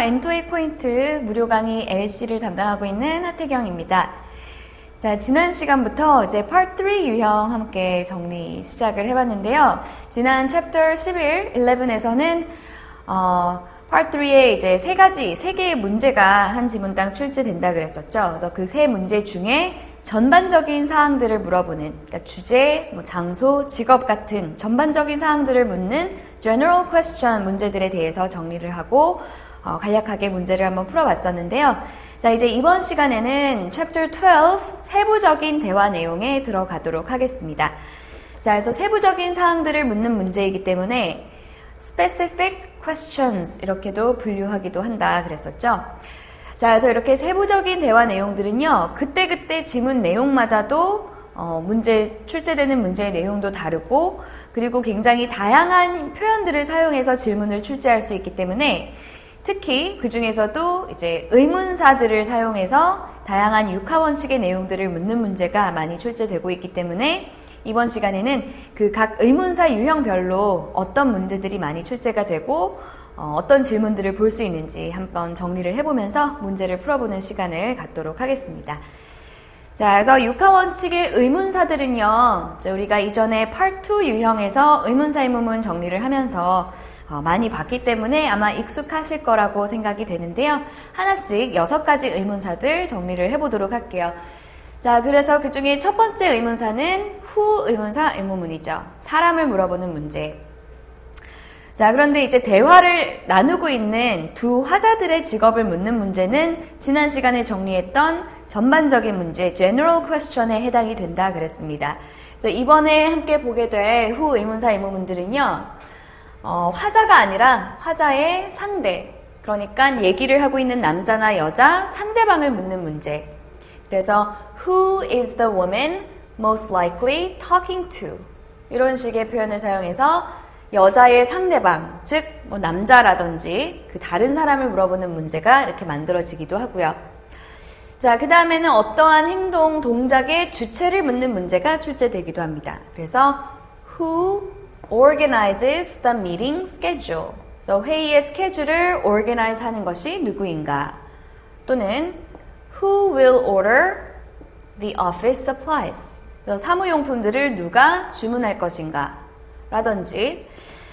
엔토익 포인트 무료 강의 LC를 담당하고 있는 하태경입니다. 자, 지난 시간부터 이제 Part 3 유형 함께 정리 시작을 해봤는데요. 지난 Chapter 11에서는 Part 3에 이제 세 개의 문제가 한 지문당 출제된다 그랬었죠. 그래서 그 세 문제 중에 전반적인 사항들을 물어보는, 그러니까 주제, 장소, 직업 같은 전반적인 사항들을 묻는 General Question 문제들에 대해서 정리를 하고 간략하게 문제를 한번 풀어봤었는데요. 자, 이제 이번 시간에는 Chapter 12 세부적인 대화 내용에 들어가도록 하겠습니다. 자, 그래서 세부적인 사항들을 묻는 문제이기 때문에 Specific Questions 이렇게도 분류하기도 한다 그랬었죠. 자, 그래서 이렇게 세부적인 대화 내용들은요, 그때그때 지문 내용마다도 문제 출제되는 문제의 내용도 다르고, 그리고 굉장히 다양한 표현들을 사용해서 질문을 출제할 수 있기 때문에 특히 그 중에서도 이제 의문사들을 사용해서 다양한 육하원칙의 내용들을 묻는 문제가 많이 출제되고 있기 때문에 이번 시간에는 그 각 의문사 유형별로 어떤 문제들이 많이 출제가 되고 어떤 질문들을 볼 수 있는지 한번 정리를 해보면서 문제를 풀어보는 시간을 갖도록 하겠습니다. 자, 그래서 육하원칙의 의문사들은요, 우리가 이전에 Part 2 유형에서 의문사 의문문 정리를 하면서 많이 봤기 때문에 아마 익숙하실 거라고 생각이 되는데요. 하나씩 6가지 의문사들 정리를 해보도록 할게요. 자, 그래서 그 중에 첫 번째 의문사는 who 의문사 의문문이죠. 사람을 물어보는 문제. 자, 그런데 이제 대화를 나누고 있는 두 화자들의 직업을 묻는 문제는 지난 시간에 정리했던 전반적인 문제, General Question에 해당이 된다 그랬습니다. 그래서 이번에 함께 보게 될 who 의문사 의문문들은요, 화자가 아니라 화자의 상대, 그러니까 얘기를 하고 있는 남자나 여자, 상대방을 묻는 문제. 그래서 who is the woman most likely talking to? 이런 식의 표현을 사용해서 여자의 상대방, 즉 남자라든지 그 다른 사람을 물어보는 문제가 이렇게 만들어지기도 하고요. 자, 그 다음에는 어떠한 행동, 동작의 주체를 묻는 문제가 출제되기도 합니다. 그래서 who organizes the meeting schedule? 그래서 회의의 스케줄을 organize 하는 것이 누구인가? 또는 who will order the office supplies? 그래서 사무용품들을 누가 주문할 것인가? 라든지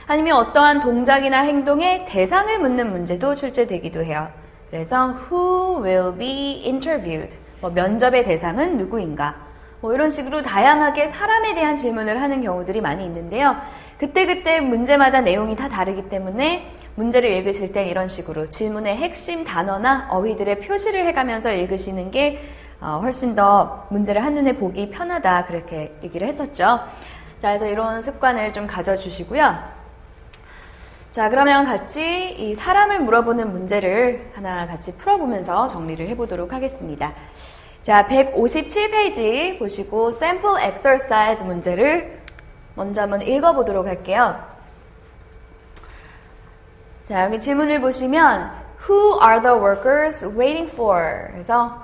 아니면 어떠한 동작이나 행동의 대상을 묻는 문제도 출제되기도 해요. 그래서 who will be interviewed? 면접의 대상은 누구인가? 이런 식으로 다양하게 사람에 대한 질문을 하는 경우들이 많이 있는데요. 그때그때 문제마다 내용이 다 다르기 때문에 문제를 읽으실 땐 이런 식으로 질문의 핵심 단어나 어휘들의 표시를 해가면서 읽으시는 게 훨씬 더 문제를 한눈에 보기 편하다 그렇게 얘기를 했었죠. 자, 그래서 이런 습관을 좀 가져주시고요. 자, 그러면 같이 이 사람을 물어보는 문제를 하나 같이 풀어보면서 정리를 해보도록 하겠습니다. 자, 157페이지 보시고 sample exercise 문제를 먼저 한번 읽어보도록 할게요. 자, 여기 질문을 보시면 Who are the workers waiting for? 그래서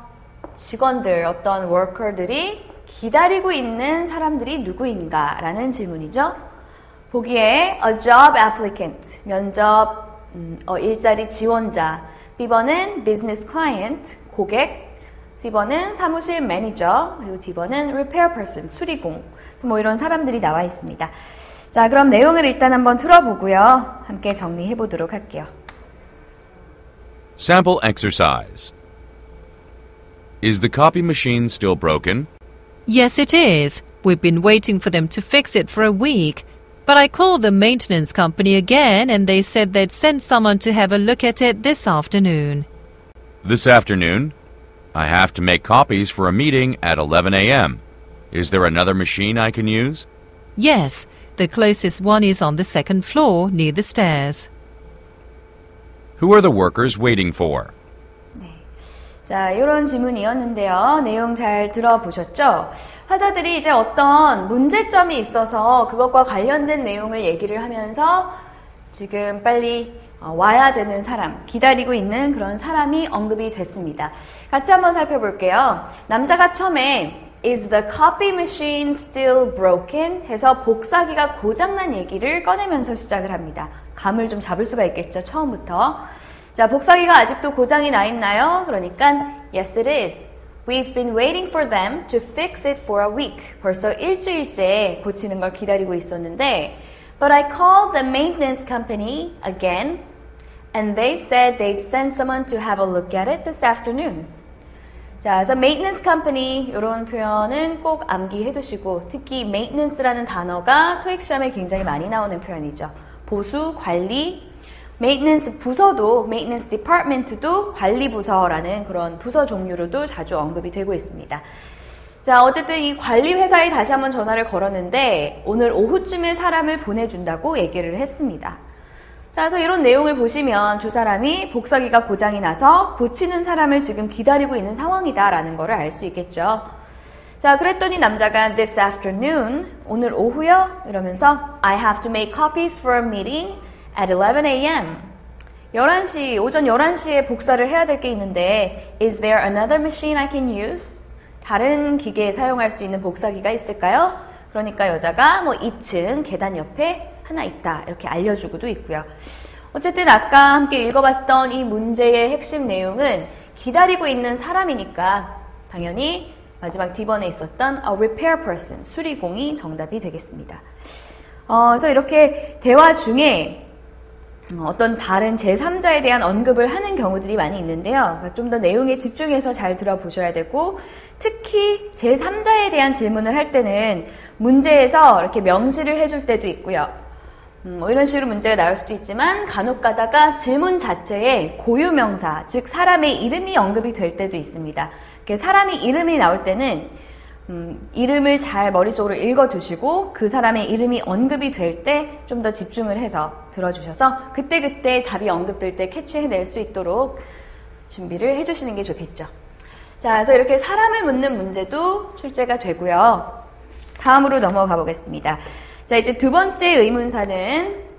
직원들, 어떤 워커들이 기다리고 있는 사람들이 누구인가? 라는 질문이죠. 보기에 a job applicant, 면접, 일자리 지원자. B번은 business client, 고객. C번은 사무실 매니저. 그리고 D번은 repair person, 수리공. 이런 사람들이 나와 있습니다. 자, 그럼 내용을 일단 한번 틀어보고요. 함께 정리해 보도록 할게요. Sample exercise. Is the copy machine still broken? Yes, it is. We've been waiting for them to fix it for a week. But I called the maintenance company again and they said they'd send someone to have a look at it this afternoon. This afternoon? I have to make copies for a meeting at 11 a.m. Is there another machine I can use? Yes, the closest one is on the second floor near the stairs. Who are the workers waiting for? 자, 이런 질문이었는데요. 내용 잘 들어보셨죠? 화자들이 이제 어떤 문제점이 있어서 그것과 관련된 내용을 얘기를 하면서 지금 빨리 와야 되는 사람, 기다리고 있는 그런 사람이 언급이 됐습니다. 같이 한번 살펴볼게요. 남자가 처음에 Is the copy machine still broken? 해서 복사기가 고장난 얘기를 꺼내면서 시작을 합니다. 감을 좀 잡을 수가 있겠죠, 처음부터. 자, 복사기가 아직도 고장이 나 있나요? 그러니까 Yes, it is. We've been waiting for them to fix it for a week. 벌써 일주일째 고치는 걸 기다리고 있었는데 But I called the maintenance company again and they said they'd send someone to have a look at it this afternoon. 자, 그래서 maintenance company 이런 표현은 꼭 암기해 두시고 특히 maintenance라는 단어가 토익 시험에 굉장히 많이 나오는 표현이죠. 보수, 관리, maintenance 부서도 maintenance department도 관리 부서라는 그런 부서 종류로도 자주 언급이 되고 있습니다. 자, 어쨌든 이 관리 회사에 다시 한번 전화를 걸었는데 오늘 오후쯤에 사람을 보내준다고 얘기를 했습니다. 자, 그래서 이런 내용을 보시면 두 사람이 복사기가 고장이 나서 고치는 사람을 지금 기다리고 있는 상황이다라는 거를 알 수 있겠죠. 자, 그랬더니 남자가 this afternoon, 오늘 오후요? 이러면서 I have to make copies for a meeting at 11 a.m. 11시, 오전 11시에 복사를 해야 될 게 있는데 Is there another machine I can use? 다른 기계에 사용할 수 있는 복사기가 있을까요? 그러니까 여자가 뭐 2층 계단 옆에 하나 있다 이렇게 알려주고도 있고요. 어쨌든 아까 함께 읽어봤던 이 문제의 핵심 내용은 기다리고 있는 사람이니까 당연히 마지막 D번에 있었던 a repair person, 수리공이 정답이 되겠습니다. 그래서 이렇게 대화 중에 어떤 다른 제3자에 대한 언급을 하는 경우들이 많이 있는데요. 좀 더 내용에 집중해서 잘 들어보셔야 되고 특히 제3자에 대한 질문을 할 때는 문제에서 이렇게 명시를 해줄 때도 있고요. 뭐 이런 식으로 문제가 나올 수도 있지만 간혹 가다가 질문 자체에 고유명사, 즉 사람의 이름이 언급이 될 때도 있습니다. 사람의 이름이 나올 때는 이름을 잘 머릿속으로 읽어두시고 그 사람의 이름이 언급이 될 때 좀 더 집중을 해서 들어주셔서 그때그때 답이 언급될 때 캐치해낼 수 있도록 준비를 해주시는 게 좋겠죠. 자, 그래서 이렇게 사람을 묻는 문제도 출제가 되고요. 다음으로 넘어가 보겠습니다. 자, 이제 두 번째 의문사는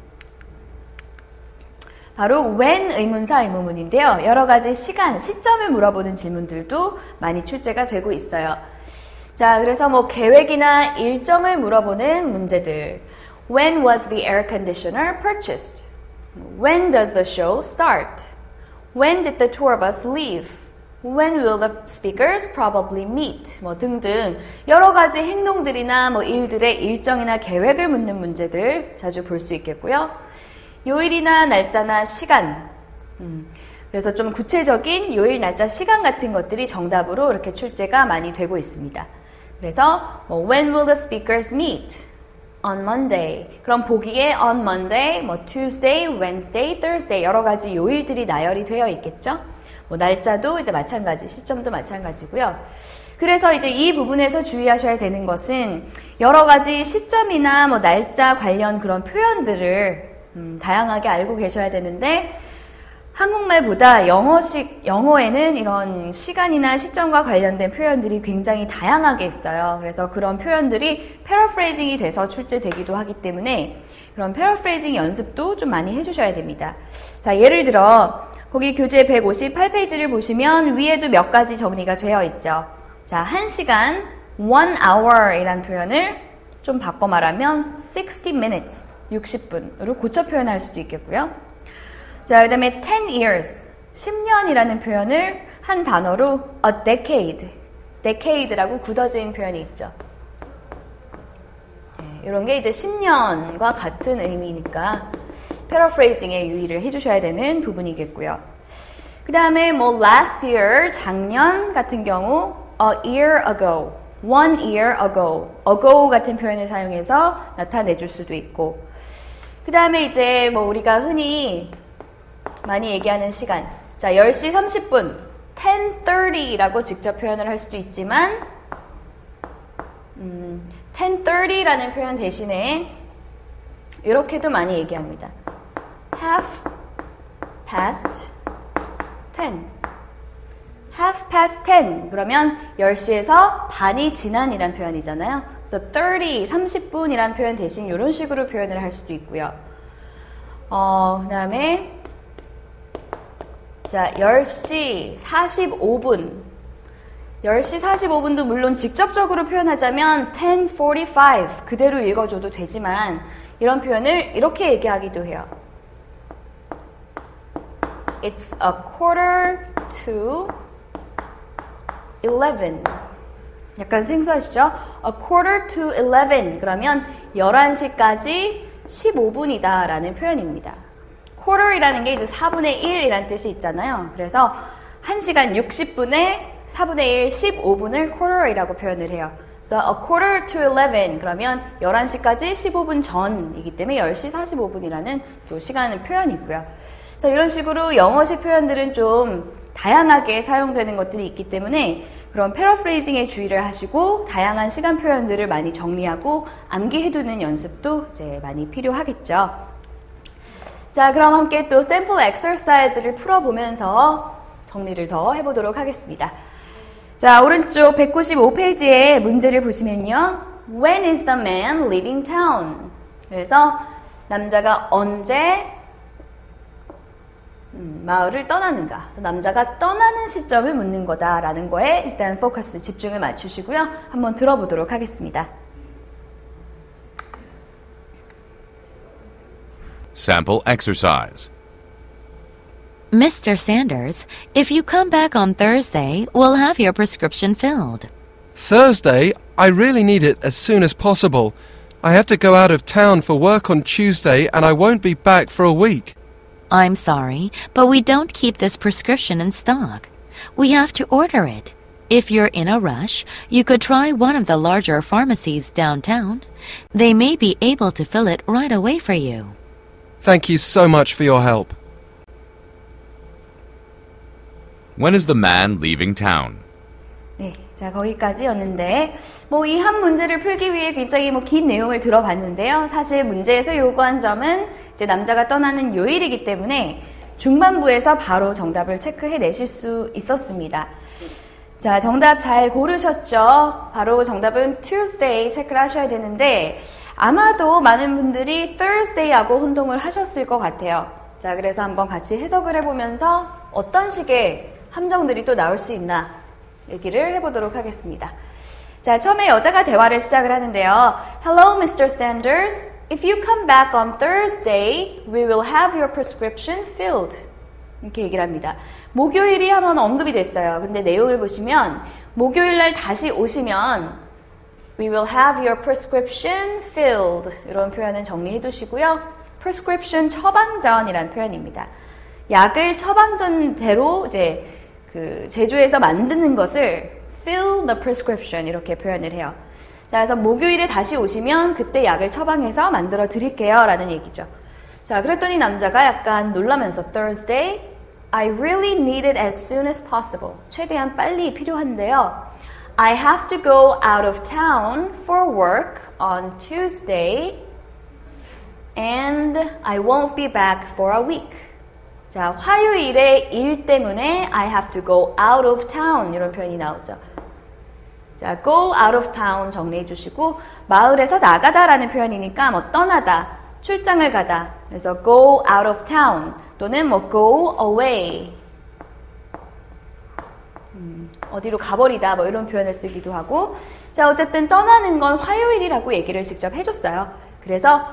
바로 when 의문사 의문문인데요. 여러 가지 시간, 시점을 물어보는 질문들도 많이 출제가 되고 있어요. 자, 그래서 뭐 계획이나 일정을 물어보는 문제들. When was the air conditioner purchased? When does the show start? When did the tour bus leave? When will the speakers probably meet? 뭐 등등 여러 가지 행동들이나 뭐 일들의 일정이나 계획을 묻는 문제들 자주 볼 수 있겠고요. 요일이나 날짜나 시간. 그래서 좀 구체적인 요일, 날짜, 시간 같은 것들이 정답으로 이렇게 출제가 많이 되고 있습니다. 그래서 뭐 when will the speakers meet? On Monday. 그럼 보기에 on Monday, 뭐 Tuesday, Wednesday, Thursday 여러 가지 요일들이 나열이 되어 있겠죠. 뭐 날짜도 이제 마찬가지, 시점도 마찬가지고요. 그래서 이제 이 부분에서 주의하셔야 되는 것은 여러 가지 시점이나 뭐 날짜 관련 그런 표현들을 다양하게 알고 계셔야 되는데 한국말보다 영어에는 이런 시간이나 시점과 관련된 표현들이 굉장히 다양하게 있어요. 그래서 그런 표현들이 패러프레이징이 돼서 출제되기도 하기 때문에 그런 패러프레이징 연습도 좀 많이 해주셔야 됩니다. 자, 예를 들어 거기 교재 158페이지를 보시면 위에도 몇 가지 정리가 되어 있죠. 자, 1시간, 1hour 이란 표현을 좀 바꿔 말하면 60 minutes, 60분으로 고쳐 표현할 수도 있겠고요. 자, 그 다음에 10 years, 10년이라는 표현을 한 단어로 a decade, decade라고 굳어진 표현이 있죠. 네, 이런 게 이제 10년과 같은 의미니까 패러프레이징에 유의를 해주셔야 되는 부분이겠고요. 그 다음에 뭐 last year, 작년 같은 경우 a year ago, 1 year ago, ago 같은 표현을 사용해서 나타내줄 수도 있고 그 다음에 이제 뭐 우리가 흔히 많이 얘기하는 시간. 자, 10시 30분, 10:30라고 직접 표현을 할 수도 있지만 10:30라는 표현 대신에 이렇게도 많이 얘기합니다. half past 10. half past 10. 그러면 10시에서 반이 지난이란 표현이잖아요. 그래서 30분이란 표현 대신 이런 식으로 표현을 할 수도 있고요. 그 다음에 자, 10시 45분. 10시 45분도 물론 직접적으로 표현하자면 10:45 그대로 읽어줘도 되지만 이런 표현을 이렇게 얘기하기도 해요. It's a quarter to 11. 약간 생소하시죠? A quarter to 11. 그러면 11시까지 15분이다 라는 표현입니다. quarter이라는 게 이제 4분의 1이라는 뜻이 있잖아요. 그래서 1시간 60분에 4분의 1, 15분을 quarter이라고 표현을 해요. 그래서 a quarter to 11 그러면 11시까지 15분 전이기 때문에 10시 45분이라는 또 시간의 표현이고요. 그래서 이런 식으로 영어식 표현들은 좀 다양하게 사용되는 것들이 있기 때문에 그런 패러프레이징에 주의를 하시고 다양한 시간 표현들을 많이 정리하고 암기해두는 연습도 이제 많이 필요하겠죠. 자, 그럼 함께 또 샘플 엑서사이즈를 풀어보면서 정리를 더 해보도록 하겠습니다. 자, 오른쪽 195페이지에 문제를 보시면요. When is the man leaving town? 그래서 남자가 언제 마을을 떠나는가? 남자가 떠나는 시점을 묻는 거다라는 거에 일단 포커스, 집중을 맞추시고요. 한번 들어보도록 하겠습니다. Sample exercise. Mr. Sanders, if you come back on Thursday, we'll have your prescription filled. Thursday? I really need it as soon as possible. I have to go out of town for work on Tuesday and I won't be back for a week. I'm sorry, but we don't keep this prescription in stock. We have to order it. If you're in a rush, you could try one of the larger pharmacies downtown. They may be able to fill it right away for you. Thank you so much for your help. When is the man leaving town? 네, 자 거기까지였는데 이 한 문제를 풀기 위해 굉장히 긴 내용을 들어봤는데요. 사실 문제에서 요구한 점은 이제 남자가 떠나는 요일이기 때문에 중반부에서 바로 정답을 체크해내실 수 있었습니다. 자, 정답 잘 고르셨죠? 바로 정답은 Tuesday 체크를 하셔야 되는데 아마도 많은 분들이 Thursday하고 혼동을 하셨을 것 같아요. 자, 그래서 한번 같이 해석을 해보면서 어떤 식의 함정들이 또 나올 수 있나 얘기를 해보도록 하겠습니다. 자, 처음에 여자가 대화를 시작을 하는데요. Hello, Mr. Sanders. If you come back on Thursday, we will have your prescription filled. 이렇게 얘기를 합니다. 목요일이 한번 언급이 됐어요. 근데 내용을 보시면 목요일 날 다시 오시면 We will have your prescription filled. 이런 표현은 정리해 두시고요. prescription 처방전이라는 표현입니다. 약을 처방전대로 이제 제조해서 만드는 것을 fill the prescription 이렇게 표현을 해요. 자, 그래서 목요일에 다시 오시면 그때 약을 처방해서 만들어 드릴게요 라는 얘기죠. 자, 그랬더니 남자가 약간 놀라면서 Thursday, I really need it as soon as possible. 최대한 빨리 필요한데요. I have to go out of town for work on Tuesday and I won't be back for a week. 자, 화요일에 일 때문에 I have to go out of town 이런 표현이 나오죠. 자, go out of town 정리해 주시고 마을에서 나가다라는 표현이니까 떠나다, 출장을 가다. 그래서 go out of town 또는 go away. 어디로 가버리다 이런 표현을 쓰기도 하고. 자, 어쨌든 떠나는 건 화요일이라고 얘기를 직접 해줬어요. 그래서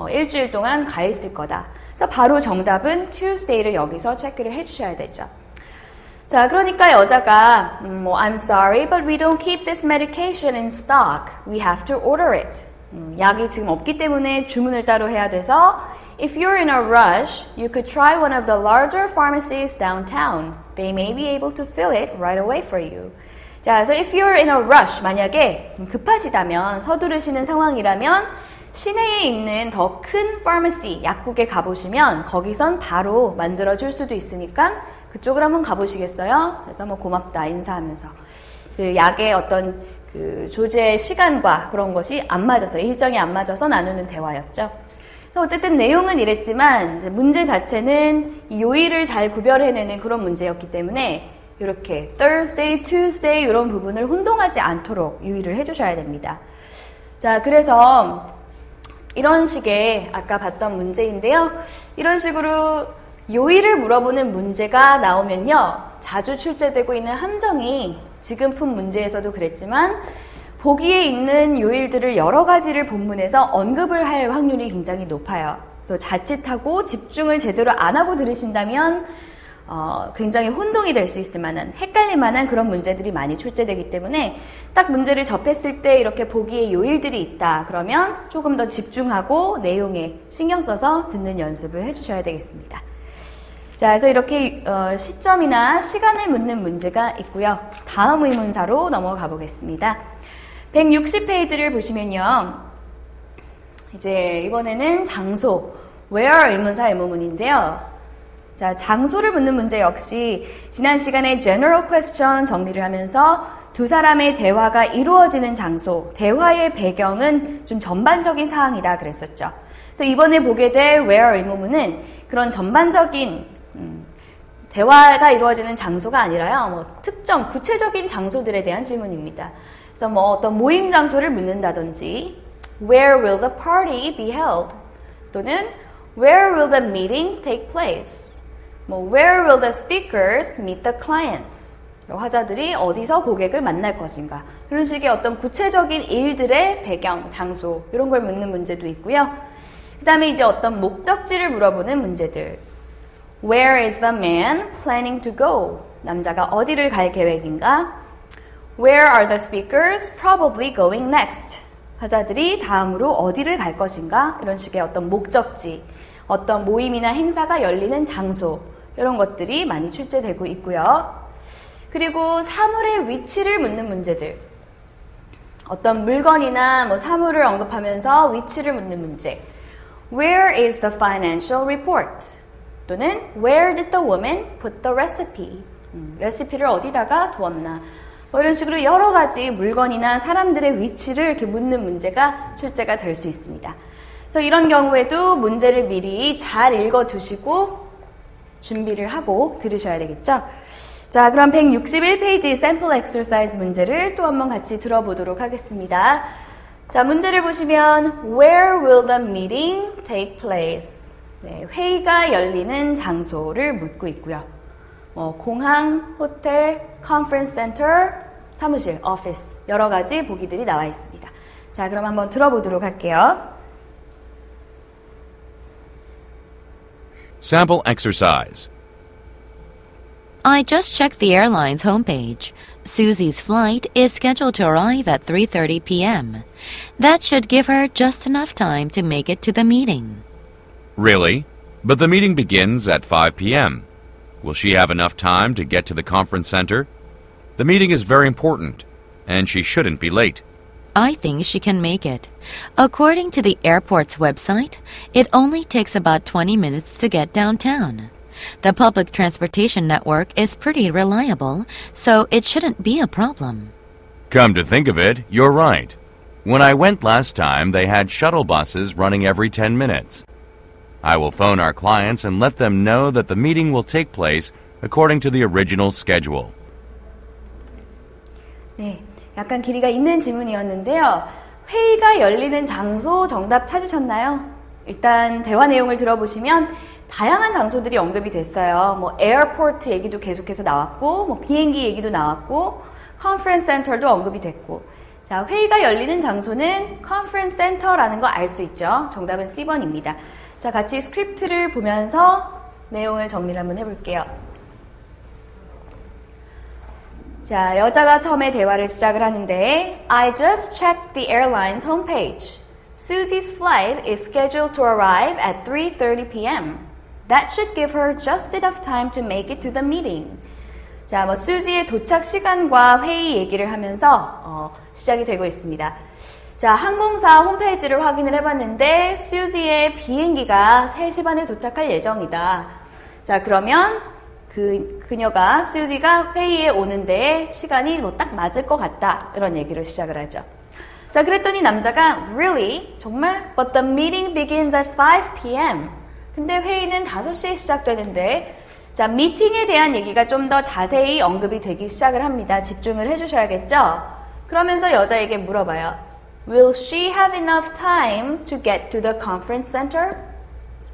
일주일 동안 가 있을 거다. 그래서 바로 정답은 Tuesday를 여기서 체크를 해주셔야 되죠. 자, 그러니까 여자가 I'm sorry, but we don't keep this medication in stock. We have to order it. 약이 지금 없기 때문에 주문을 따로 해야 돼서 If you're in a rush, you could try one of the larger pharmacies downtown. They may be able to fill it right away for you. 자, 그래서 if you're in a rush, 만약에 좀 급하시다면, 서두르시는 상황이라면 시내에 있는 더 큰 pharmacy, 약국에 가보시면 거기선 바로 만들어줄 수도 있으니까 그쪽을 한번 가보시겠어요? 그래서 고맙다 인사하면서 그 약의 어떤 조제 시간과 그런 것이 안 맞아서 일정이 안 맞아서 나누는 대화였죠. 그래서 어쨌든 내용은 이랬지만 이제 문제 자체는 이 요일을 잘 구별해내는 그런 문제였기 때문에 이렇게 Thursday, Tuesday 이런 부분을 혼동하지 않도록 유의를 해주셔야 됩니다. 자, 그래서 이런 식의 아까 봤던 문제인데요. 이런 식으로 요일을 물어보는 문제가 나오면요. 자주 출제되고 있는 함정이 지금 푼 문제에서도 그랬지만 보기에 있는 요일들을 여러 가지를 본문에서 언급을 할 확률이 굉장히 높아요. 그래서 자칫하고 집중을 제대로 안 하고 들으신다면 굉장히 혼동이 될 수 있을 만한, 헷갈릴 만한 그런 문제들이 많이 출제되기 때문에 딱 문제를 접했을 때 이렇게 보기에 요일들이 있다. 그러면 조금 더 집중하고 내용에 신경 써서 듣는 연습을 해주셔야 되겠습니다. 자, 그래서 이렇게 시점이나 시간을 묻는 문제가 있고요. 다음 의문사로 넘어가 보겠습니다. 160페이지를 보시면요. 이제 이번에는 장소, where 의문사 의문문인데요. 자, 장소를 묻는 문제 역시 지난 시간에 general question 정리를 하면서 두 사람의 대화가 이루어지는 장소, 대화의 배경은 좀 전반적인 사항이다 그랬었죠. 그래서 이번에 보게 될 where 의문문은 그런 전반적인 대화가 이루어지는 장소가 아니라요. 특정 구체적인 장소들에 대한 질문입니다. 그래서 어떤 모임 장소를 묻는다든지 Where will the party be held? 또는 Where will the meeting take place? Where will the speakers meet the clients? 화자들이 어디서 고객을 만날 것인가? 그런 식의 어떤 구체적인 일들의 배경, 장소 이런 걸 묻는 문제도 있고요. 그 다음에 이제 어떤 목적지를 물어보는 문제들. Where is the man planning to go? 남자가 어디를 갈 계획인가? Where are the speakers probably going next? 화자들이 다음으로 어디를 갈 것인가? 이런 식의 어떤 목적지, 어떤 모임이나 행사가 열리는 장소 이런 것들이 많이 출제되고 있고요. 그리고 사물의 위치를 묻는 문제들. 어떤 물건이나 사물을 언급하면서 위치를 묻는 문제. Where is the financial report? 또는 Where did the woman put the recipe? 레시피를 어디다가 두었나? 이런 식으로 여러 가지 물건이나 사람들의 위치를 이렇게 묻는 문제가 출제가 될 수 있습니다. 그래서 이런 경우에도 문제를 미리 잘 읽어두시고 준비를 하고 들으셔야 되겠죠? 자, 그럼 161페이지 샘플 엑서사이즈 문제를 또 한번 같이 들어보도록 하겠습니다. 자, 문제를 보시면 Where will the meeting take place? 네, 회의가 열리는 장소를 묻고 있고요. 공항, 호텔, 컨퍼런스 센터, 사무실, 오피스 여러 가지 보기들이 나와 있습니다. 자, 그럼 한번 들어보도록 할게요. Sample exercise. I just checked the airline's homepage. Susie's flight is scheduled to arrive at 3:30 p.m. That should give her just enough time to make it to the meeting. Really? But the meeting begins at 5 p.m. Will she have enough time to get to the conference center? The meeting is very important, and she shouldn't be late. I think she can make it. According to the airport's website, it only takes about 20 minutes to get downtown. The public transportation network is pretty reliable, so it shouldn't be a problem. Come to think of it, you're right. When I went last time, they had shuttle buses running every 10 minutes. I will phone our clients and let them know that the meeting will take place according to the original schedule. 네, 약간 길이가 있는 질문이었는데요. 회의가 열리는 장소 정답 찾으셨나요? 일단 대화 내용을 들어보시면 다양한 장소들이 언급이 됐어요. 에어포트 얘기도 계속해서 나왔고, 비행기 얘기도 나왔고, 컨퍼런스 센터도 언급이 됐고. 자, 회의가 열리는 장소는 컨퍼런스 센터라는 거 알 수 있죠? 정답은 C번입니다. 자, 같이 스크립트를 보면서 내용을 정리를 한번 해볼게요. 자, 여자가 처음에 대화를 시작을 하는데 I just checked the airline's homepage. Susie's flight is scheduled to arrive at 3:30 p.m. That should give her just enough time to make it to the meeting. 자, 수지의 도착 시간과 회의 얘기를 하면서 시작이 되고 있습니다. 자, 항공사 홈페이지를 확인을 해봤는데 수지의 비행기가 3시 반에 도착할 예정이다. 자, 그러면 그녀가 수지가 회의에 오는데 시간이 딱 맞을 것 같다. 이런 얘기를 시작을 하죠. 자, 그랬더니 남자가 Really? 정말? But the meeting begins at 5 p.m. 근데 회의는 5시에 시작되는데 자, 미팅에 대한 얘기가 좀 더 자세히 언급이 되기 시작을 합니다. 집중을 해주셔야겠죠? 그러면서 여자에게 물어봐요. Will she have enough time to get to the conference center?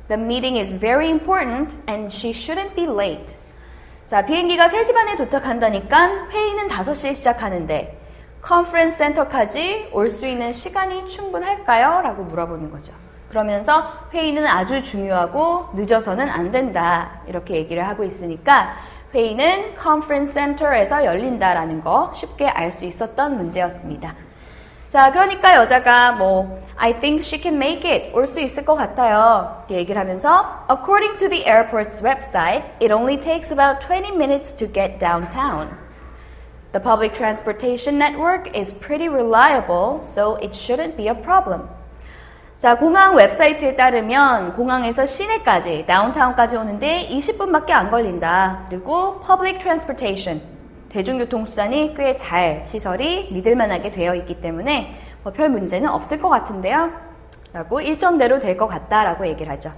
The meeting is very important and she shouldn't be late. 자, 비행기가 3시 반에 도착한다니까 회의는 5시에 시작하는데 컨퍼런스 센터까지 올 수 있는 시간이 충분할까요? 라고 물어보는 거죠. 그러면서 회의는 아주 중요하고 늦어서는 안 된다. 이렇게 얘기를 하고 있으니까 회의는 컨퍼런스 센터에서 열린다라는 거 쉽게 알 수 있었던 문제였습니다. 자, 그러니까 여자가 I think she can make it. 올 수 있을 것 같아요. 이렇게 얘기를 하면서 According to the airport's website, it only takes about 20 minutes to get downtown. The public transportation network is pretty reliable, so it shouldn't be a problem. 자, 공항 웹사이트에 따르면 공항에서 시내까지, 다운타운까지 오는데 20분밖에 안 걸린다. 그리고 public transportation, 대중교통수단이 꽤 잘 시설이 믿을만하게 되어 있기 때문에 별 문제는 없을 것 같은데요. 라고 일정대로 될 것 같다라고 얘기를 하죠.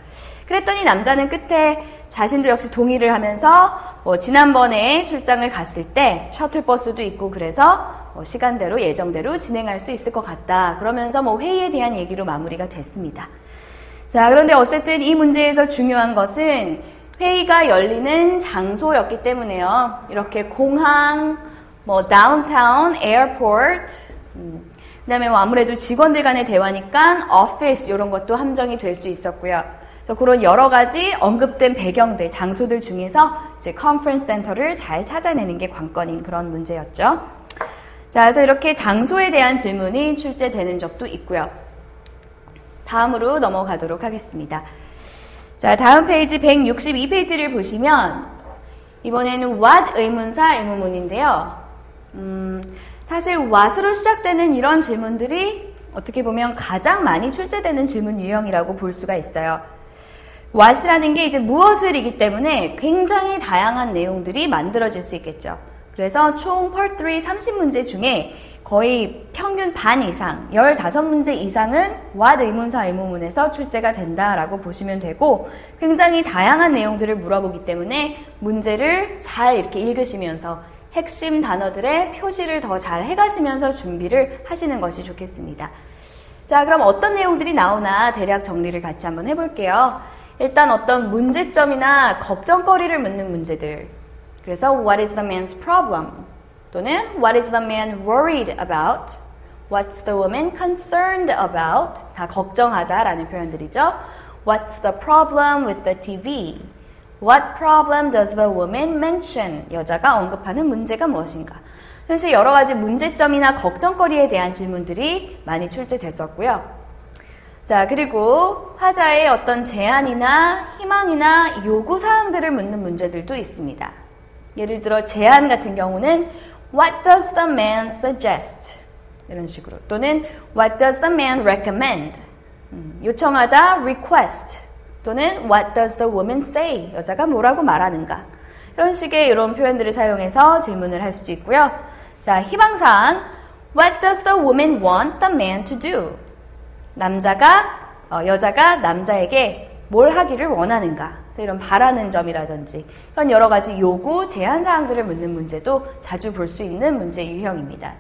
그랬더니 남자는 끝에 자신도 역시 동의를 하면서 지난번에 출장을 갔을 때 셔틀버스도 있고 그래서 시간대로 예정대로 진행할 수 있을 것 같다. 그러면서 회의에 대한 얘기로 마무리가 됐습니다. 자, 그런데 어쨌든 이 문제에서 중요한 것은 회의가 열리는 장소였기 때문에요. 이렇게 공항, 다운타운, 에어포트, 그다음에 아무래도 직원들 간의 대화니까 오피스 이런 것도 함정이 될 수 있었고요. 그래서 그런 여러 가지 언급된 배경들, 장소들 중에서 이제 컨퍼런스 센터를 잘 찾아내는 게 관건인 그런 문제였죠. 자, 그래서 이렇게 장소에 대한 질문이 출제되는 적도 있고요. 다음으로 넘어가도록 하겠습니다. 자, 다음 페이지 162페이지를 보시면 이번에는 what 의문사 의문문인데요. 사실 what으로 시작되는 이런 질문들이 어떻게 보면 가장 많이 출제되는 질문 유형이라고 볼 수가 있어요. what이라는 게 이제 무엇을이기 때문에 굉장히 다양한 내용들이 만들어질 수 있겠죠. 그래서 총 Part 3 30문제 중에 거의 평균 반 이상, 15문제 이상은 what 의문사 의문문에서 출제가 된다라고 보시면 되고 굉장히 다양한 내용들을 물어보기 때문에 문제를 잘 이렇게 읽으시면서 핵심 단어들의 표시를 더 잘 해가시면서 준비를 하시는 것이 좋겠습니다. 자, 그럼 어떤 내용들이 나오나 대략 정리를 같이 한번 해볼게요. 일단 어떤 문제점이나 걱정거리를 묻는 문제들. 그래서 what is the man's problem? 또는 what is the man worried about? What's the woman concerned about? 다 걱정하다라는 표현들이죠. What's the problem with the TV? What problem does the woman mention? 여자가 언급하는 문제가 무엇인가? 현실 여러 가지 문제점이나 걱정거리에 대한 질문들이 많이 출제됐었고요. 자, 그리고 화자의 어떤 제안이나 희망이나 요구사항들을 묻는 문제들도 있습니다. 예를 들어 제안 같은 경우는 What does the man suggest? 이런 식으로. 또는 What does the man recommend? 요청하다 request. 또는 What does the woman say? 여자가 뭐라고 말하는가? 이런 식의 이런 표현들을 사용해서 질문을 할 수도 있고요. 자, 희망사항 What does the woman want the man to do? 여자가 남자에게 뭘 하기를 원하는가? 그래서 이런 바라는 점이라든지 이런 여러 가지 요구, 제한 사항들을 묻는 문제도 자주 볼 수 있는 문제 유형입니다.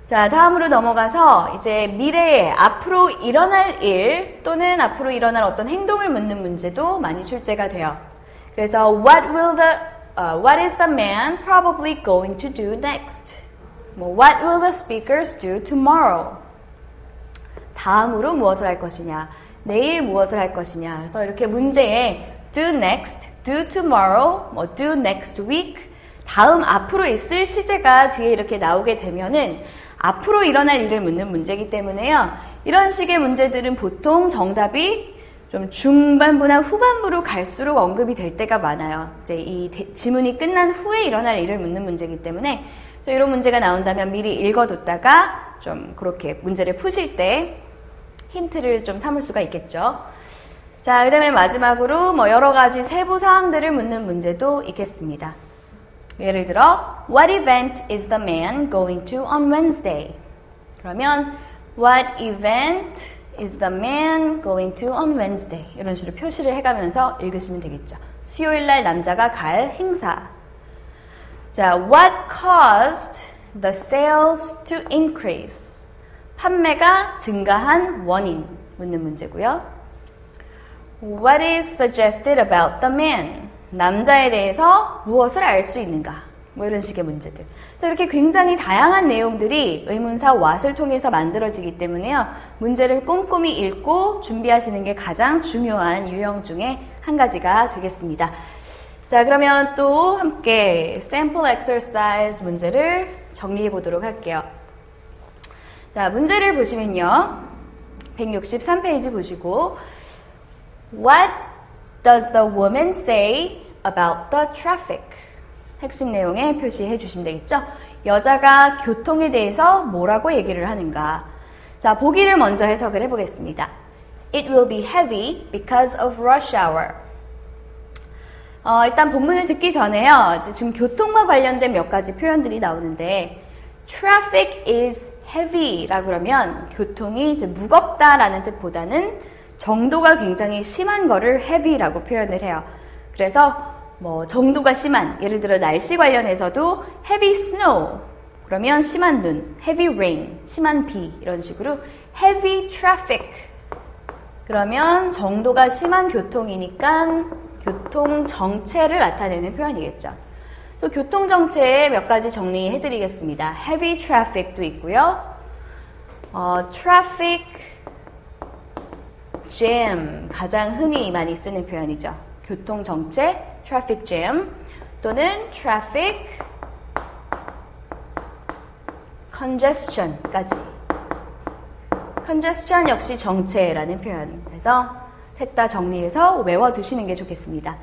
자, 다음으로 넘어가서 이제 미래에 앞으로 일어날 일 또는 앞으로 일어날 어떤 행동을 묻는 문제도 많이 출제가 돼요. 그래서 what is the man probably going to do next? What will the speakers do tomorrow? 다음으로 무엇을 할 것이냐? 내일 무엇을 할 것이냐? 그래서 이렇게 문제에 do next, do tomorrow, do next week, 다음 앞으로 있을 시제가 뒤에 이렇게 나오게 되면은 앞으로 일어날 일을 묻는 문제이기 때문에요. 이런 식의 문제들은 보통 정답이 좀 중반부나 후반부로 갈수록 언급이 될 때가 많아요. 이제 이 지문이 끝난 후에 일어날 일을 묻는 문제이기 때문에 그래서 이런 문제가 나온다면 미리 읽어뒀다가 좀 그렇게 문제를 푸실 때 힌트를 좀 삼을 수가 있겠죠. 자, 그 다음에 마지막으로 여러 가지 세부 사항들을 묻는 문제도 있겠습니다. 예를 들어 What event is the man going to on Wednesday? 그러면 What event is the man going to on Wednesday? 이런 식으로 표시를 해가면서 읽으시면 되겠죠. 수요일날 남자가 갈 행사. 자, What caused the sales to increase? 판매가 증가한 원인 묻는 문제고요. What is suggested about the man? 남자에 대해서 무엇을 알 수 있는가? 뭐 이런 식의 문제들. 그래서 이렇게 굉장히 다양한 내용들이 의문사 what을 통해서 만들어지기 때문에요. 문제를 꼼꼼히 읽고 준비하시는 게 가장 중요한 유형 중에 한 가지가 되겠습니다. 자, 그러면 또 함께 sample exercise 문제를 정리해 보도록 할게요. 자, 문제를 보시면요. 163페이지 보시고 What does the woman say about the traffic? 핵심 내용에 표시해 주시면 되겠죠? 여자가 교통에 대해서 뭐라고 얘기를 하는가? 자, 보기를 먼저 해석을 해보겠습니다. It will be heavy because of rush hour. 일단 본문을 듣기 전에요. 지금 교통과 관련된 몇 가지 표현들이 나오는데 Traffic is heavy 라고 그러면 교통이 이제 무겁다라는 뜻보다는 정도가 굉장히 심한 거를 heavy라고 표현을 해요. 그래서 뭐 정도가 심한, 예를 들어 날씨 관련해서도 heavy snow 그러면 심한 눈, heavy rain, 심한 비 이런 식으로 heavy traffic 그러면 정도가 심한 교통이니까 교통 정체를 나타내는 표현이겠죠. 또 교통 정체에 몇 가지 정리해 드리겠습니다. heavy traffic도 있고요. traffic jam 가장 흔히 많이 쓰는 표현이죠. 교통 정체, traffic jam 또는 traffic congestion까지. congestion 역시 정체라는 표현. 그래서 셋 다 정리해서 외워두시는 게 좋겠습니다.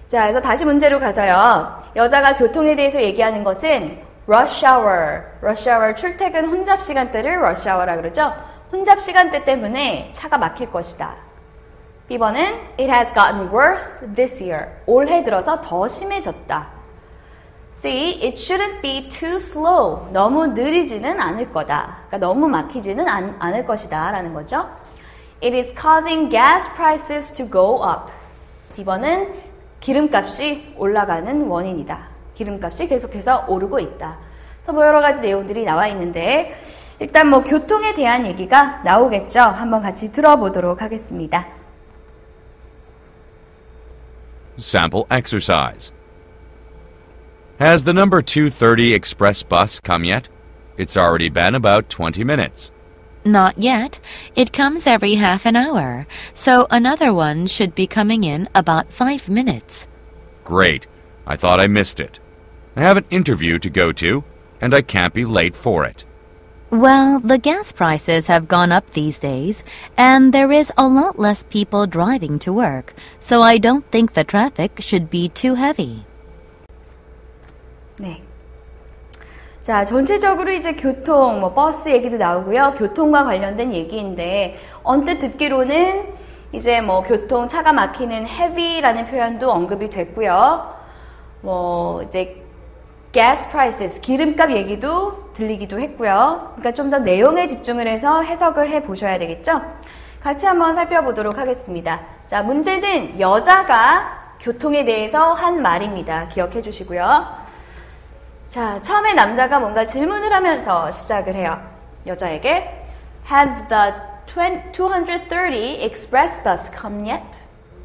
자, 그래서 다시 문제로 가서요. 여자가 교통에 대해서 얘기하는 것은 rush hour 출퇴근 혼잡 시간대를 rush hour라 그러죠. 혼잡 시간대 때문에 차가 막힐 것이다. B번은 It has gotten worse this year. 올해 들어서 더 심해졌다. C. It shouldn't be too slow. 너무 느리지는 않을 거다. 그러니까 너무 막히지는 않을 것이다 라는 거죠. It is causing gas prices to go up. D번은 기름값이 올라가는 원인이다. 기름값이 계속해서 오르고 있다. 그래서 뭐 여러 가지 내용들이 나와 있는데 일단 뭐 교통에 대한 얘기가 나오겠죠. 한번 같이 들어보도록 하겠습니다. Sample exercise. Has the number 230 express bus come yet? It's already been about 20 minutes. Not yet. It comes every half an hour, so another one should be coming in about 5 minutes. Great. I thought I missed it. I have an interview to go to, and I can't be late for it. Well, the gas prices have gone up these days, and there is a lot less people driving to work, so I don't think the traffic should be too heavy. 네. 자, 전체적으로 이제 교통, 뭐 버스 얘기도 나오고요. 교통과 관련된 얘기인데 언뜻 듣기로는 이제 뭐 교통 차가 막히는 heavy라는 표현도 언급이 됐고요. 뭐 이제 gas prices, 기름값 얘기도 들리기도 했고요. 그러니까 좀 더 내용에 집중을 해서 해석을 해 보셔야 되겠죠? 같이 한번 살펴보도록 하겠습니다. 자, 문제는 여자가 교통에 대해서 한 말입니다. 기억해 주시고요. 자, 처음에 남자가 뭔가 질문을 하면서 시작을 해요. 여자에게 Has the 230 express bus come yet?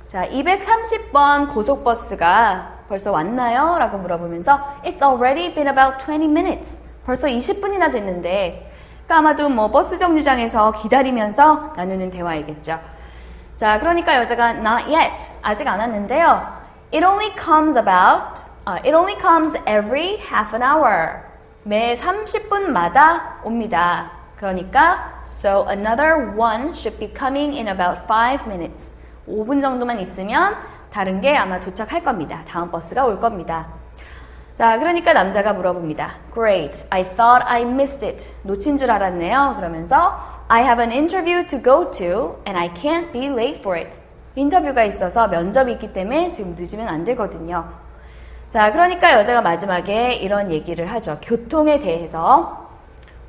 자, 230번 고속버스가 벌써 왔나요? 라고 물어보면서 It's already been about 20 minutes. 벌써 20분이나 됐는데 그러니까 아마도 뭐 버스 정류장에서 기다리면서 나누는 대화이겠죠. 자, 그러니까 여자가 Not yet. 아직 안 왔는데요. It only comes every half an hour. 매 30분마다 옵니다. 그러니까 So another one should be coming in about 5 minutes. 5분 정도만 있으면 다른 게 아마 도착할 겁니다. 다음 버스가 올 겁니다. 자, 그러니까 남자가 물어봅니다. Great, I thought I missed it. 놓친 줄 알았네요. 그러면서 I have an interview to go to and I can't be late for it. 인터뷰가 있어서 면접이 있기 때문에 지금 늦으면 안 되거든요. 자, 그러니까 여자가 마지막에 이런 얘기를 하죠. 교통에 대해서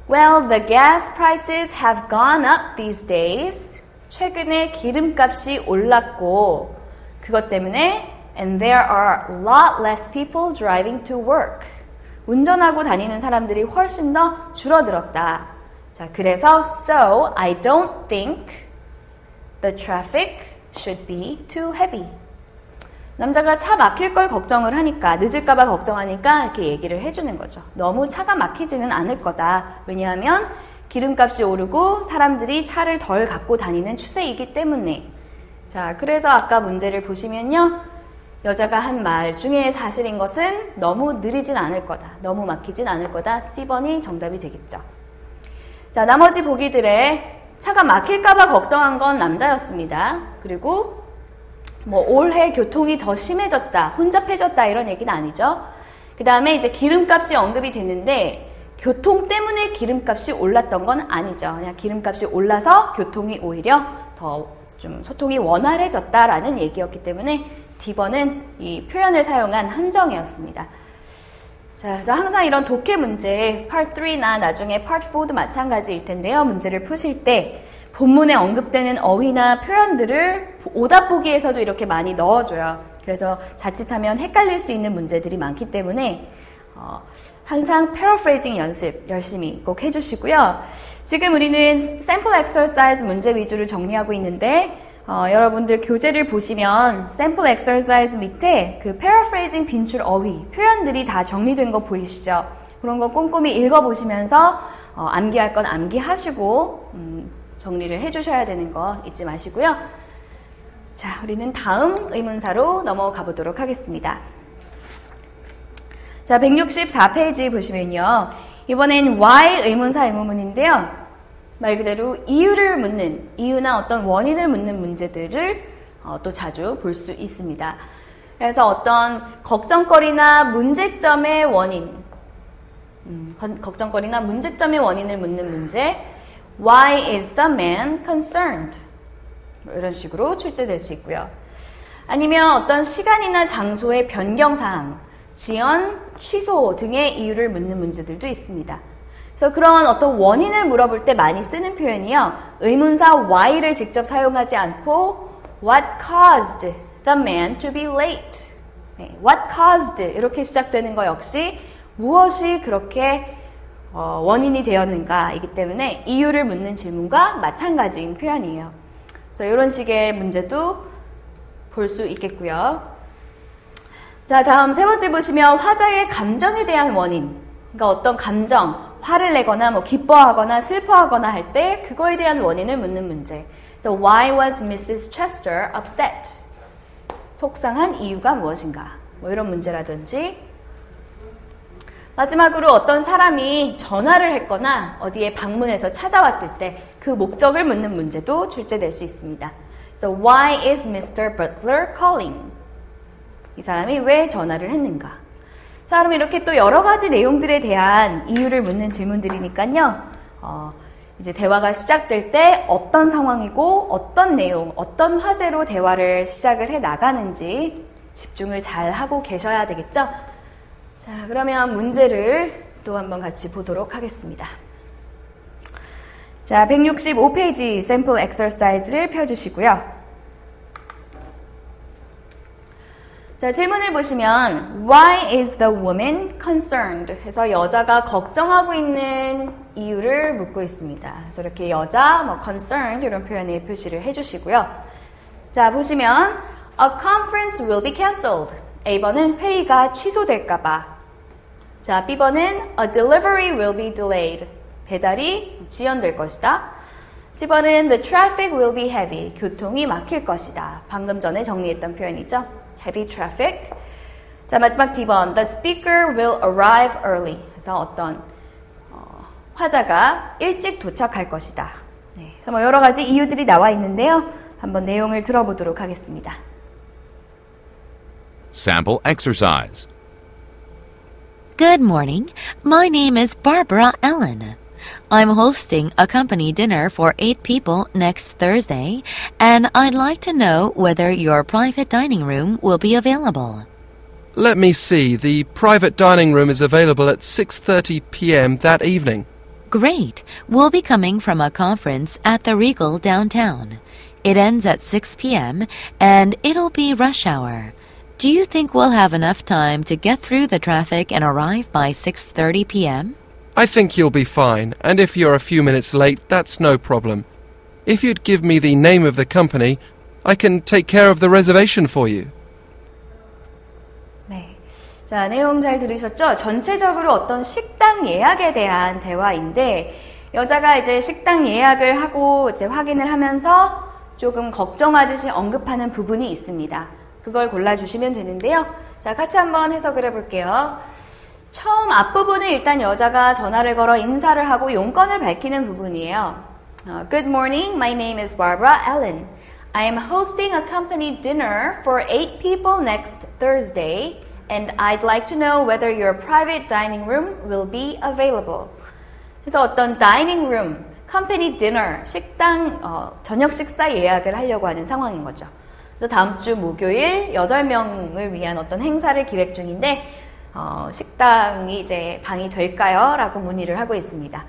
Well, the gas prices have gone up these days. 최근에 기름값이 올랐고 그것 때문에 And there are a lot less people driving to work. 운전하고 다니는 사람들이 훨씬 더 줄어들었다. 자, 그래서 So I don't think the traffic should be too heavy. 남자가 차 막힐 걸 걱정을 하니까, 늦을까봐 걱정하니까 이렇게 얘기를 해주는 거죠. 너무 차가 막히지는 않을 거다. 왜냐하면 기름값이 오르고 사람들이 차를 덜 갖고 다니는 추세이기 때문에. 자, 그래서 아까 문제를 보시면요. 여자가 한 말 중에 사실인 것은 너무 느리진 않을 거다. 너무 막히진 않을 거다. C번이 정답이 되겠죠. 자, 나머지 보기들에 차가 막힐까봐 걱정한 건 남자였습니다. 그리고 올해 교통이 더 심해졌다, 혼잡해졌다 이런 얘기는 아니죠. 그 다음에 이제 기름값이 언급이 됐는데 교통 때문에 기름값이 올랐던 건 아니죠. 그냥 기름값이 올라서 교통이 오히려 더 좀 소통이 원활해졌다라는 얘기였기 때문에 D번은 이 표현을 사용한 함정이었습니다. 자, 그래서 항상 이런 독해 문제, Part 3나 나중에 Part 4도 마찬가지일 텐데요. 문제를 푸실 때 본문에 언급되는 어휘나 표현들을 오답 보기에서도 이렇게 많이 넣어줘요. 그래서 자칫하면 헷갈릴 수 있는 문제들이 많기 때문에 항상 paraphrasing 연습 열심히 꼭 해주시고요. 지금 우리는 sample exercise 문제 위주로 정리하고 있는데 여러분들 교재를 보시면 sample exercise 밑에 그 paraphrasing 빈출 어휘, 표현들이 다 정리된 거 보이시죠? 그런 거 꼼꼼히 읽어보시면서 암기할 건 암기하시고 정리를 해주셔야 되는 거 잊지 마시고요. 자, 우리는 다음 의문사로 넘어가 보도록 하겠습니다. 자, 164페이지 보시면요. 이번엔 why 의문사 의문문인데요. 말 그대로 이유를 묻는, 이유나 어떤 원인을 묻는 문제들을 또 자주 볼 수 있습니다. 그래서 어떤 걱정거리나 문제점의 원인, 걱정거리나 문제점의 원인을 묻는 문제, Why is the man concerned? 이런 식으로 출제될 수 있고요. 아니면 어떤 시간이나 장소의 변경사항, 지연, 취소 등의 이유를 묻는 문제들도 있습니다. 그래서 그런 어떤 원인을 물어볼 때 많이 쓰는 표현이요. 의문사 why를 직접 사용하지 않고 What caused the man to be late? 네, What caused? 이렇게 시작되는 거 역시 무엇이 그렇게 원인이 되었는가이기 때문에 이유를 묻는 질문과 마찬가지인 표현이에요. 그래서 이런 식의 문제도 볼 수 있겠고요. 자, 다음 세 번째 보시면 화자의 감정에 대한 원인. 그러니까 어떤 감정, 화를 내거나 기뻐하거나 슬퍼하거나 할 때 그거에 대한 원인을 묻는 문제. 그래서 Why was Mrs. Chester upset? 속상한 이유가 무엇인가? 이런 문제라든지. 마지막으로 어떤 사람이 전화를 했거나 어디에 방문해서 찾아왔을 때 그 목적을 묻는 문제도 출제될 수 있습니다. So why is Mr. Butler calling? 이 사람이 왜 전화를 했는가? 자, 그럼 이렇게 또 여러 가지 내용들에 대한 이유를 묻는 질문들이니까요. 이제 대화가 시작될 때 어떤 상황이고 어떤 내용, 어떤 화제로 대화를 시작을 해 나가는지 집중을 잘 하고 계셔야 되겠죠? 자, 그러면 문제를 또 한번 같이 보도록 하겠습니다. 자, 165페이지 샘플 엑서사이즈를 펴주시고요. 자, 질문을 보시면 Why is the woman concerned? 해서 여자가 걱정하고 있는 이유를 묻고 있습니다. 그래서 이렇게 여자, concerned 이런 표현에 표시를 해주시고요. 자, 보시면 A conference will be cancelled. A번은 회의가 취소될까봐. 자, B번은 A delivery will be delayed. 배달이 지연될 것이다. C번은 The traffic will be heavy. 교통이 막힐 것이다. 방금 전에 정리했던 표현이죠. Heavy traffic. 자, 마지막 D번. The speaker will arrive early. 그래서 어떤 화자가 일찍 도착할 것이다. 네, 그래서 여러 가지 이유들이 나와 있는데요. 한번 내용을 들어보도록 하겠습니다. Sample exercise. Good morning. My name is Barbara Ellen. I'm hosting a company dinner for 8 people next Thursday, and I'd like to know whether your private dining room will be available. Let me see. The private dining room is available at 6:30 p.m. that evening. Great. We'll be coming from a conference at the Regal downtown. It ends at 6 p.m., and it'll be rush hour. Do you think we'll have enough time to get through the traffic and arrive by 6:30 p.m.? I think you'll be fine, and if you're a few minutes late, that's no problem. If you'd give me the name of the company, I can take care of the reservation for you. 자, 내용 잘 들으셨죠? 전체적으로 어떤 식당 예약에 대한 대화인데 여자가 이제 식당 예약을 하고 이제 확인을 하면서 조금 걱정하듯이 언급하는 부분이 있습니다. 그걸 골라주시면 되는데요. 자, 같이 한번 해석을 해볼게요. 처음 앞부분은 일단 여자가 전화를 걸어 인사를 하고 용건을 밝히는 부분이에요. Good morning, my name is Barbara Allen. I am hosting a company dinner for 8 people next Thursday, and I'd like to know whether your private dining room will be available. 그래서 어떤 dining room, company dinner, 식당, 저녁 식사 예약을 하려고 하는 상황인 거죠. 그래서 다음 주 목요일 8명을 위한 어떤 행사를 기획 중인데 식당이 이제 방이 될까요? 라고 문의를 하고 있습니다.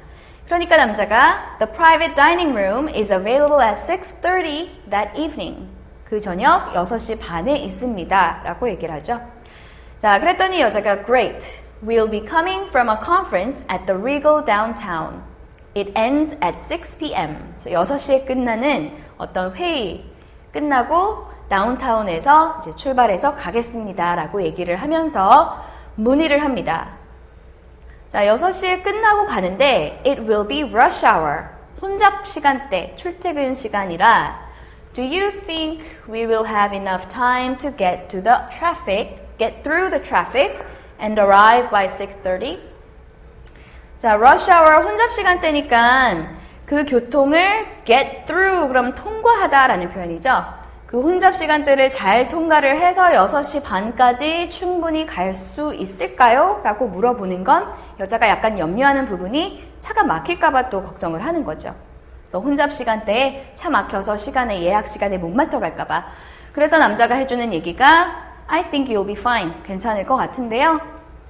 그러니까 남자가 The private dining room is available at 6:30 that evening. 그 저녁 6시 반에 있습니다. 라고 얘기를 하죠. 자, 그랬더니 여자가 Great. We'll be coming from a conference at the Regal downtown. It ends at 6 p.m. 6시에 끝나는 어떤 회의 끝나고 다운타운에서 이제 출발해서 가겠습니다. 라고 얘기를 하면서 문의를 합니다. 자, 6시에 끝나고 가는데 It will be rush hour. 혼잡 시간대, 출퇴근 시간이라 Do you think we will have enough time to get through the traffic and arrive by 6:30? 자, rush hour 혼잡 시간대니까 그 교통을 get through 그럼 통과하다라는 표현이죠. 그 혼잡 시간대를 잘 통과를 해서 6시 반까지 충분히 갈 수 있을까요? 라고 물어보는 건 여자가 약간 염려하는 부분이 차가 막힐까봐 또 걱정을 하는 거죠. 그래서 혼잡 시간대에 차 막혀서 예약 시간에 못 맞춰갈까봐. 그래서 남자가 해주는 얘기가 I think you'll be fine. 괜찮을 것 같은데요.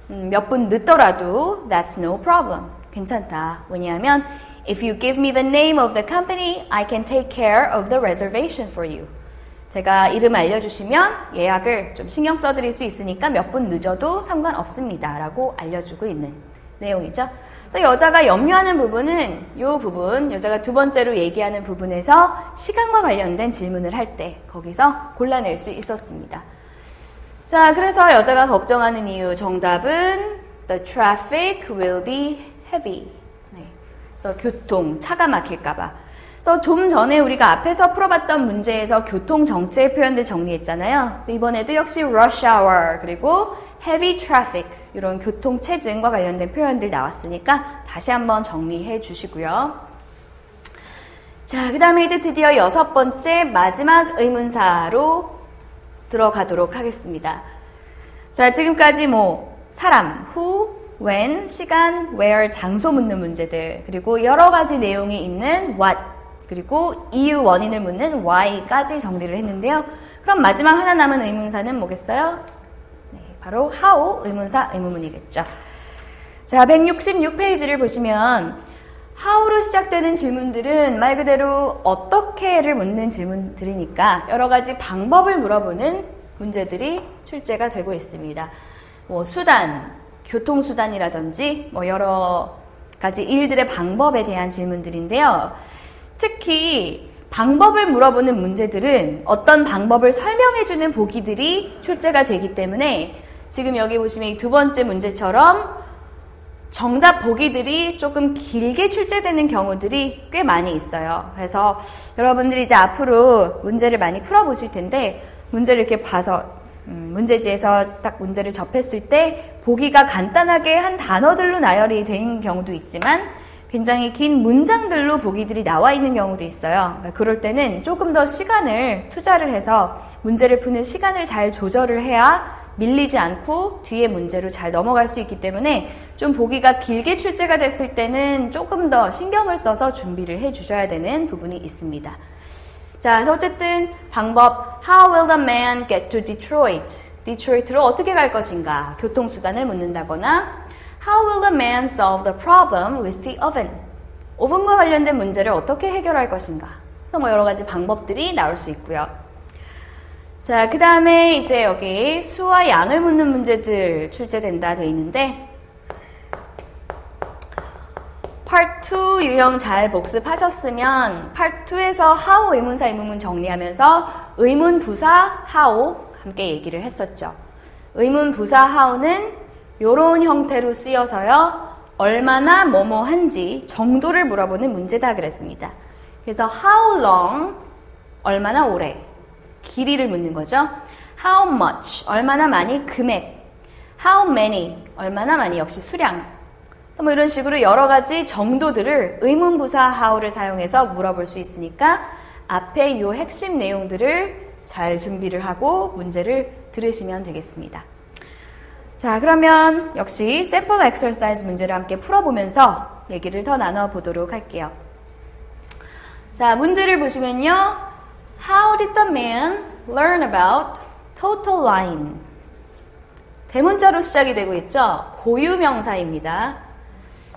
몇 분 늦더라도 that's no problem. 괜찮다. 왜냐하면 if you give me the name of the company, I can take care of the reservation for you. 제가 이름 알려주시면 예약을 좀 신경 써드릴 수 있으니까 몇 분 늦어도 상관없습니다. 라고 알려주고 있는 내용이죠. 그래서 여자가 염려하는 부분은 이 부분, 여자가 두 번째로 얘기하는 부분에서 시간과 관련된 질문을 할 때 거기서 골라낼 수 있었습니다. 자, 그래서 여자가 걱정하는 이유 정답은 The traffic will be heavy. 네. 그래서 교통, 차가 막힐까봐. 그래서 좀 전에 우리가 앞에서 풀어봤던 문제에서 교통 정체의 표현들 정리했잖아요. 그래서 이번에도 역시 rush hour 그리고 heavy traffic 이런 교통 체증과 관련된 표현들 나왔으니까 다시 한번 정리해 주시고요. 자, 그 다음에 이제 드디어 6번째 마지막 의문사로 들어가도록 하겠습니다. 자, 지금까지 사람, who, when, 시간, where, 장소 묻는 문제들 그리고 여러 가지 내용이 있는 what 그리고 이유, 원인을 묻는 why까지 정리를 했는데요. 그럼 마지막 하나 남은 의문사는 뭐겠어요? 네, 바로 how 의문사, 의문문이겠죠. 자, 166페이지를 보시면 how로 시작되는 질문들은 말 그대로 어떻게를 묻는 질문들이니까 여러 가지 방법을 물어보는 문제들이 출제가 되고 있습니다. 수단, 교통수단이라든지 여러 가지 일들의 방법에 대한 질문들인데요. 특히 방법을 물어보는 문제들은 어떤 방법을 설명해주는 보기들이 출제가 되기 때문에 지금 여기 보시면 이 두 번째 문제처럼 정답 보기들이 조금 길게 출제되는 경우들이 꽤 많이 있어요. 그래서 여러분들이 이제 앞으로 문제를 많이 풀어보실 텐데 문제를 이렇게 봐서 문제지에서 딱 문제를 접했을 때 보기가 간단하게 한 단어들로 나열이 된 경우도 있지만 굉장히 긴 문장들로 보기들이 나와 있는 경우도 있어요. 그럴 때는 조금 더 시간을 투자를 해서 문제를 푸는 시간을 잘 조절을 해야 밀리지 않고 뒤에 문제로 잘 넘어갈 수 있기 때문에 좀 보기가 길게 출제가 됐을 때는 조금 더 신경을 써서 준비를 해 주셔야 되는 부분이 있습니다. 자, 그래서 어쨌든 방법 How will the man get to Detroit? 디트로이트로 어떻게 갈 것인가? 교통수단을 묻는다거나 How will the man solve the problem with the oven? 오븐과 관련된 문제를 어떻게 해결할 것인가? 그래서 여러 가지 방법들이 나올 수 있고요. 자, 그 다음에 이제 여기 수와 양을 묻는 문제들 출제된다 되어 있는데 Part 2 유형 잘 복습하셨으면 Part 2에서 how 의문사 의문문 정리하면서 의문 부사 how 함께 얘기를 했었죠. 의문 부사 how는 이런 형태로 쓰여서요. 얼마나 뭐뭐한지 정도를 물어보는 문제다 그랬습니다. 그래서 how long, 얼마나 오래, 길이를 묻는 거죠. how much, 얼마나 많이, 금액. how many, 얼마나 많이, 역시 수량. 그래서 뭐 이런 식으로 여러 가지 정도들을 의문부사 how를 사용해서 물어볼 수 있으니까 앞에 이 핵심 내용들을 잘 준비를 하고 문제를 들으시면 되겠습니다. 자, 그러면 역시 샘플 엑서사이즈 문제를 함께 풀어보면서 얘기를 더 나눠보도록 할게요. 자, 문제를 보시면요. How did the man learn about total line? 대문자로 시작이 되고 있죠. 고유명사입니다.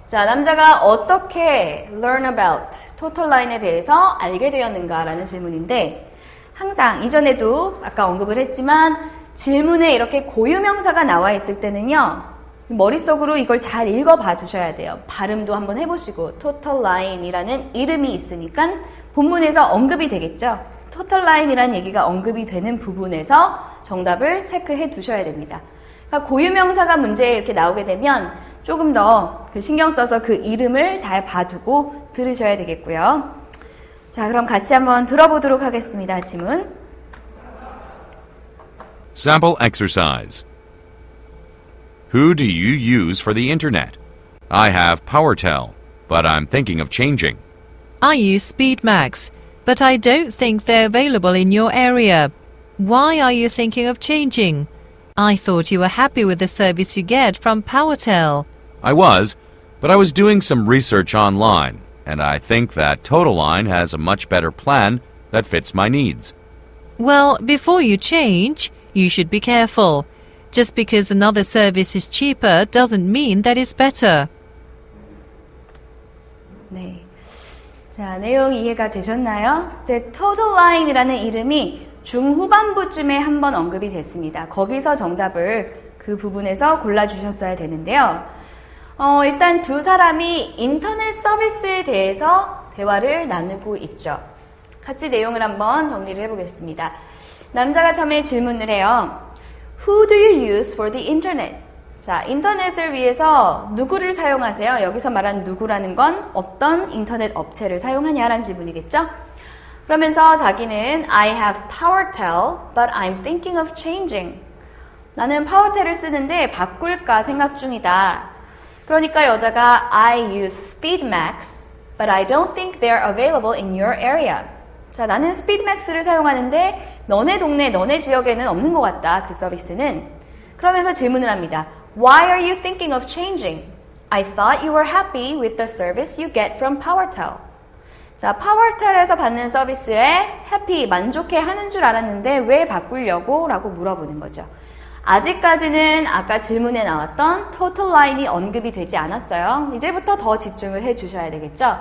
자, 남자가 어떻게 learn about total line에 대해서 알게 되었는가라는 질문인데 항상 이전에도 아까 언급을 했지만 질문에 이렇게 고유명사가 나와 있을 때는요. 머릿속으로 이걸 잘 읽어봐 두셔야 돼요. 발음도 한번 해보시고 total line이라는 이름이 있으니까 본문에서 언급이 되겠죠. total line이라는 얘기가 언급이 되는 부분에서 정답을 체크해 두셔야 됩니다. 그러니까 고유명사가 문제에 이렇게 나오게 되면 조금 더 신경 써서 그 이름을 잘 봐두고 들으셔야 되겠고요. 자, 그럼 같이 한번 들어보도록 하겠습니다. 지문. Sample exercise. Who do you use for the internet? I have PowerTel, but I'm thinking of changing. I use SpeedMax, but I don't think they're available in your area. Why are you thinking of changing? I thought you were happy with the service you get from PowerTel. I was, but I was doing some research online, and I think that TotalLine has a much better plan that fits my needs. Well, before you change, you should be careful. Just because another service is cheaper doesn't mean that it's better. 네. 자, 내용 이해가 되셨나요? 이제 TotalLine이라는 이름이 중후반부쯤에 한번 언급이 됐습니다. 거기서 정답을 그 부분에서 골라주셨어야 되는데요. 일단 두 사람이 인터넷 서비스에 대해서 대화를 나누고 있죠. 같이 내용을 한번 정리를 해보겠습니다. 남자가 처음에 질문을 해요. Who do you use for the internet? 자, 인터넷을 위해서 누구를 사용하세요? 여기서 말한 누구라는 건 어떤 인터넷 업체를 사용하냐라는 질문이겠죠? 그러면서 자기는 I have PowerTel, but I'm thinking of changing. 나는 파워텔을 쓰는데 바꿀까 생각 중이다. 그러니까 여자가 I use SpeedMax, but I don't think they're available in your area. 자, 나는 SpeedMax를 사용하는데 너네 동네, 너네 지역에는 없는 것 같다. 그 서비스는. 그러면서 질문을 합니다. Why are you thinking of changing? I thought you were happy with the service you get from PowerTel. 자, 파워텔에서 받는 서비스에 해피, 만족해 하는 줄 알았는데 왜 바꾸려고? 라고 물어보는 거죠. 아직까지는 아까 질문에 나왔던 TotalLine이 언급이 되지 않았어요. 이제부터 더 집중을 해 주셔야 되겠죠?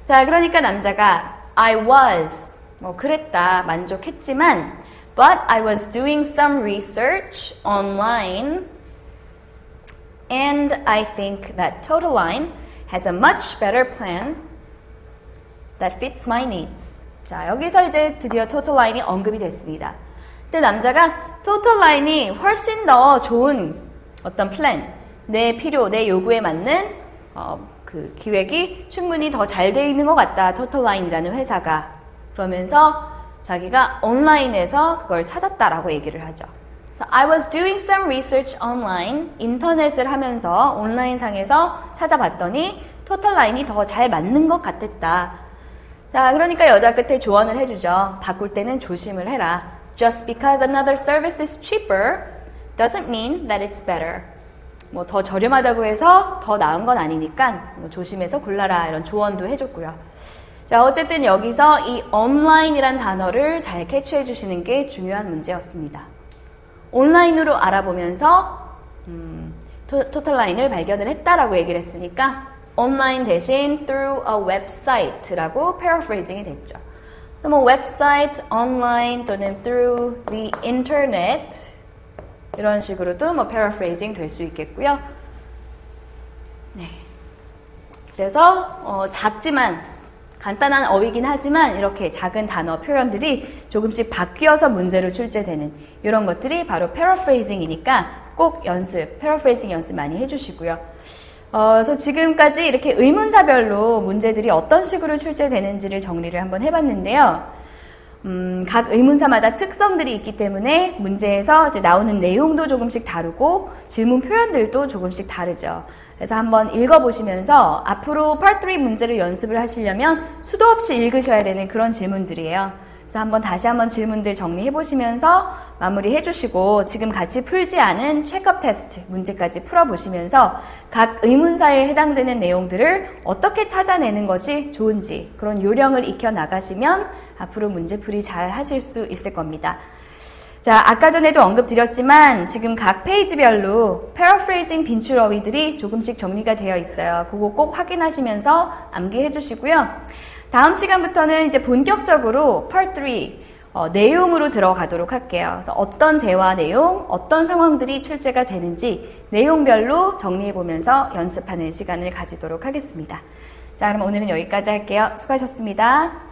자, 그러니까 남자가 I was, 그랬다, 만족했지만 but I was doing some research online and I think that TotalLine has a much better plan that fits my needs. 자, 여기서 이제 드디어 TotalLine이 언급이 됐습니다. 근데 남자가 TotalLine이 훨씬 더 좋은 어떤 플랜, 내 필요, 내 요구에 맞는 그 기획이 충분히 더 잘 돼 있는 것 같다. TotalLine이라는 회사가. 그러면서 자기가 온라인에서 그걸 찾았다라고 얘기를 하죠. 그래서 I was doing some research online. 인터넷을 하면서 온라인상에서 찾아봤더니 TotalLine이 더 잘 맞는 것 같았다. 자, 그러니까 여자 끝에 조언을 해주죠. 바꿀 때는 조심을 해라. Just because another service is cheaper doesn't mean that it's better. 더 저렴하다고 해서 더 나은 건 아니니까 조심해서 골라라. 이런 조언도 해줬고요. 자, 어쨌든 여기서 이 온라인이란 단어를 잘 캐치해 주시는 게 중요한 문제였습니다. 온라인으로 알아보면서 TotalLine을 발견을 했다라고 얘기를 했으니까 온라인 대신 through a website라고 paraphrasing이 됐죠. 그래서 웹사이트, 온라인 또는 through the internet 이런 식으로도 paraphrasing 될 수 있겠고요. 네. 그래서 작지만 간단한 어휘긴 하지만 이렇게 작은 단어 표현들이 조금씩 바뀌어서 문제로 출제되는 이런 것들이 바로 paraphrasing이니까 꼭 paraphrasing 연습 많이 해주시고요. 그래서 지금까지 이렇게 의문사별로 문제들이 어떤 식으로 출제되는지를 정리를 한번 해봤는데요. 각 의문사마다 특성들이 있기 때문에 문제에서 이제 나오는 내용도 조금씩 다르고 질문 표현들도 조금씩 다르죠. 그래서 한번 읽어보시면서 앞으로 Part 3 문제를 연습을 하시려면 수도 없이 읽으셔야 되는 그런 질문들이에요. 그래서 다시 한번 질문들 정리해보시면서 마무리해주시고 지금 같이 풀지 않은 체크업 테스트 문제까지 풀어보시면서 각 의문사에 해당되는 내용들을 어떻게 찾아내는 것이 좋은지 그런 요령을 익혀나가시면 앞으로 문제풀이 잘 하실 수 있을 겁니다. 자, 아까 전에도 언급드렸지만 지금 각 페이지별로 paraphrasing 빈출 어휘들이 조금씩 정리가 되어 있어요. 그거 꼭 확인하시면서 암기해 주시고요. 다음 시간부터는 이제 본격적으로 Part 3 내용으로 들어가도록 할게요. 그래서 어떤 대화 내용, 어떤 상황들이 출제가 되는지 내용별로 정리해 보면서 연습하는 시간을 가지도록 하겠습니다. 자, 그럼 오늘은 여기까지 할게요. 수고하셨습니다.